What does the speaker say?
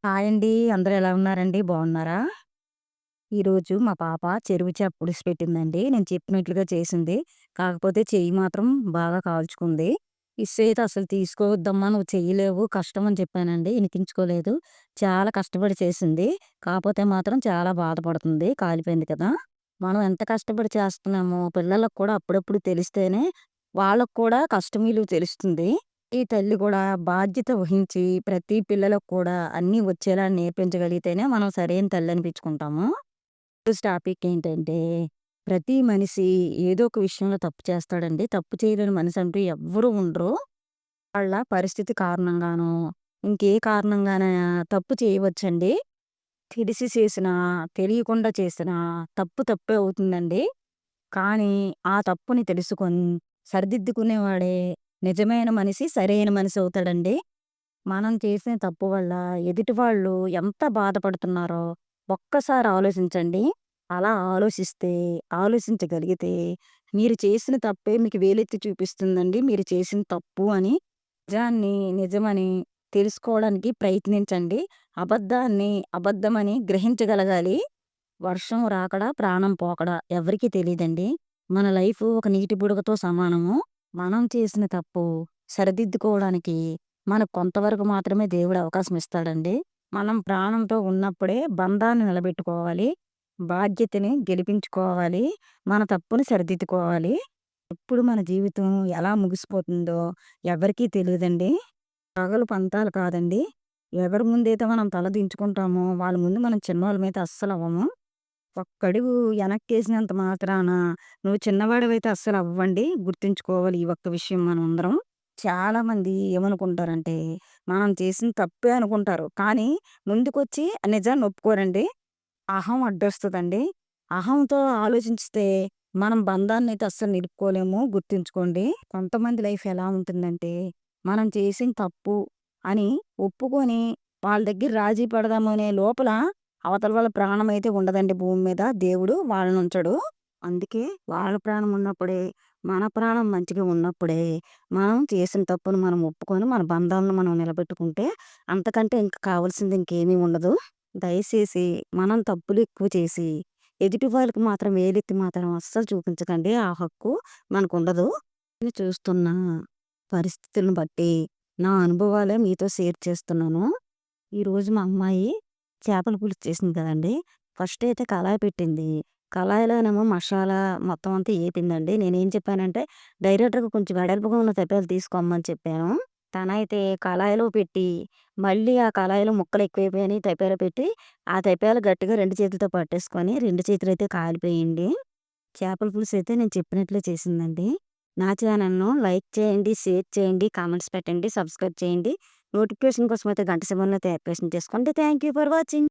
Hi అండి. అందరూ ఎలా ఉన్నారండి? బాగున్నారా? ఈరోజు మా పాప చెరువు చేప పులుసు పెట్టిందండి. నేను చెప్పినట్లుగా చేసింది. కాకపోతే చెయ్యి మాత్రం బాగా కాల్చుకుంది. ఇసైతే అసలు తీసుకోవద్దమ్మా నువ్వు చెయ్యలేవు కష్టం అని చెప్పానండి. ఇనిపించుకోలేదు. చాలా కష్టపడి చేసింది. కాపోతే మాత్రం చాలా బాధపడుతుంది. కాలిపోయింది కదా! మనం ఎంత కష్టపడి చేస్తున్నామో పిల్లలకు కూడా అప్పుడప్పుడు తెలిస్తేనే వాళ్ళకి కూడా కష్టం విలువ తెలుస్తుంది. ఈ తల్లి కూడా బాధ్యత వహించి ప్రతి పిల్లలకు కూడా అన్నీ వచ్చేలా నేర్పించగలిగితేనే మనం సరైన తల్లి అనిపించుకుంటాము. ఈరోజు టాపిక్ ఏంటంటే ప్రతి మనిషి ఏదో ఒక విషయంలో తప్పు చేస్తాడండి. తప్పు చేయలేని మనిషి అంటూ ఎవ్వరు ఉండరు. వాళ్ళ పరిస్థితి కారణంగానో, ఇంకే కారణంగానైనా తప్పు చేయవచ్చండి. తెలిసి చేసినా, తెలియకుండా చేసినా తప్పు తప్పే అవుతుందండి. కానీ ఆ తప్పుని తెలుసుకొని సరిదిద్దుకునేవాడే నిజమైన మనిషి, సరైన మనిషి అవుతాడండి. మనం చేసిన తప్పు వల్ల ఎదుటి వాళ్ళు ఎంత బాధపడుతున్నారో ఒక్కసారి ఆలోచించండి. అలా ఆలోచించగలిగితే మీరు చేసిన తప్పే మీకు వేలెత్తి చూపిస్తుందండి. మీరు చేసిన తప్పు అని. నిజాన్ని నిజమని తెలుసుకోవడానికి ప్రయత్నించండి. అబద్ధాన్ని అబద్ధమని గ్రహించగలగాలి. వర్షం రాకడా, ప్రాణం పోకడా ఎవరికీ తెలీదండి. మన లైఫు ఒక నీటి బుడగతో సమానము. మనం చేసిన తప్పు సరిదిద్దుకోవడానికి మనకు కొంతవరకు మాత్రమే దేవుడు అవకాశం ఇస్తాడండి. మనం ప్రాణంతో ఉన్నప్పుడే బంధాన్ని నిలబెట్టుకోవాలి. బాధ్యతని గెలిపించుకోవాలి. మన తప్పుని సరిదిద్దుకోవాలి. ఎప్పుడు మన జీవితం ఎలా ముగిసిపోతుందో ఎవరికీ తెలీదండి. పగలు పంతాలు కాదండి. ఎవరి ముందైతే మనం తల దించుకుంటామో వాళ్ళ ముందు మనం చిన్నోళ్ళమైతే అస్సలవ్వము. ఒక్కడుగు ఎనక్కేసినంత మాత్రాన నువ్వు చిన్నవాడివైతే అస్సలవ్వండి. గుర్తుంచుకోవాలి ఈ ఒక్క విషయం మనందరం. చాలామంది ఏమనుకుంటారంటే, మనం చేసింది తప్పే అనుకుంటారు. కానీ ముందుకొచ్చి ఆ నిజాన్ని ఒప్పుకోరండి. అహం అడ్డొస్తదండి. అహంతో ఆలోచించితే మనం బంధాన్నయితే అస్సలు నిలుపుకోలేము. గుర్తుంచుకోండి. కొంతమంది లైఫ్ ఎలా ఉంటుందంటే, మనం చేసిన తప్పు అని ఒప్పుకొని వాళ్ళ దగ్గర రాజీ పడదామనే లోపల అవతల వాళ్ళ ప్రాణమైతే ఉండదండి భూమి మీద. దేవుడు వాళ్ళనుంచడు. అందుకే వాళ్ళ ప్రాణం ఉన్నప్పుడే, మన ప్రాణం మంచిగా ఉన్నప్పుడే, మనం చేసిన తప్పును మనం ఒప్పుకొని, మన బంధాలను మనం నిలబెట్టుకుంటే, అంతకంటే ఇంక కావాల్సింది ఇంకేమీ ఉండదు. దయచేసి మనం తప్పులు ఎక్కువ చేసి, ఎదుటి వాళ్ళకి మాత్రం వేలెత్తి మాత్రం అస్సలు చూపించకండి. ఆ హక్కు మనకుండదు. నేను చూస్తున్న పరిస్థితులను బట్టి, నా అనుభవాలే మీతో షేర్ చేస్తున్నాను. ఈరోజు మా అమ్మాయి చేపల పులుసు చేసింది కదండీ! ఫస్ట్ అయితే కళాయి పెట్టింది. కళాయిలోనేమో మసాలా మొత్తం అంతా ఏపిందండి. నేనేం చెప్పానంటే, డైరెక్టర్‌గా కొంచెం వెడల్పుగా ఉన్న తపాలు తీసుకోమ్మని చెప్పాను. తనైతే కళాయిలో పెట్టి, మళ్ళీ ఆ కళాయిలో ముక్కలు ఎక్కువైపోయాయని తపాలో పెట్టి, ఆ తపాలు గట్టిగా 2 చేతులతో పట్టేసుకొని 2 చేతులైతే కాలిపోయింది. చేపల పులుసు అయితే నేను చెప్పినట్లే చేసిందండి. నా ఛానల్‌ను లైక్ చేయండి, షేర్ చేయండి, కామెంట్స్ పెట్టండి, సబ్స్క్రైబ్ చేయండి. నోటిఫికేషన్ కోసం అయితే గంట సింబల్‌నైతే యాక్టివేషన్ చేసుకోండి. Thank you for watching.